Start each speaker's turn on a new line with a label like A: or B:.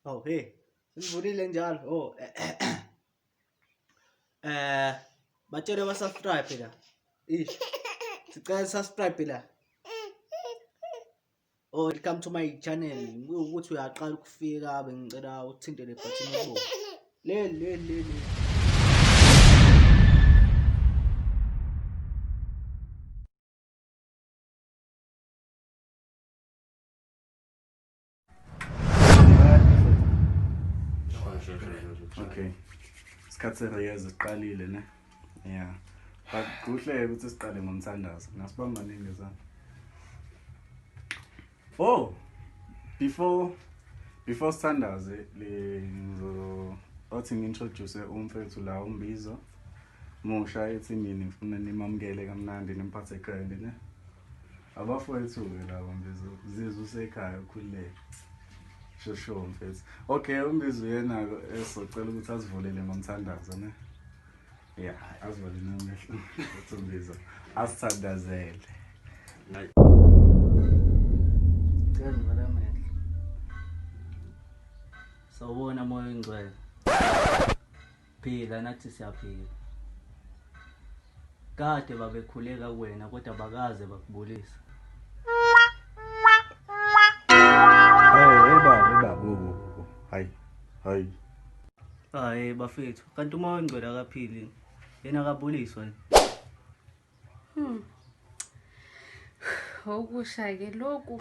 A: Oh, hey. Sivulile njalo. Oh. Batshele ba subscribe la. Sicela subscribe la. Oh, welcome to my channel. Ukuthi uyaqala ukufika bengicela uthinte le button ebomvu. Le.
B: Okay. Isikhathi sereyeza siqalile ne. Yeah. But kuhle ukuthi siqale ngomthandazo. Ngasibamba nini zami. Oh, before sithandaze othi ngintroduce umfethu la uMbizo. Musha ethimini ngifuna nimamukele kamnandi nimphathe ekhaya ne. Abafowethu ke labo Mbizo zizwe usekhaya ukhululeke. Shosho mfethu. Okay, uMbizo yena esocela ukuthi asivulele ngomthandazo ne. Yeah, asivulele namehlo. Uthi uMbizo asithandazele.
A: Sawubona moya ingcwele. Phila nathi siyaphila. Kade babekhuleka kuwena kodwa bakaze bakubulisa.
B: Hey baba. Hayi.
A: Hayi bafethu, kanti moya ingcwele akaphili. Yena akabuliswa.
C: Okusha ke lokhu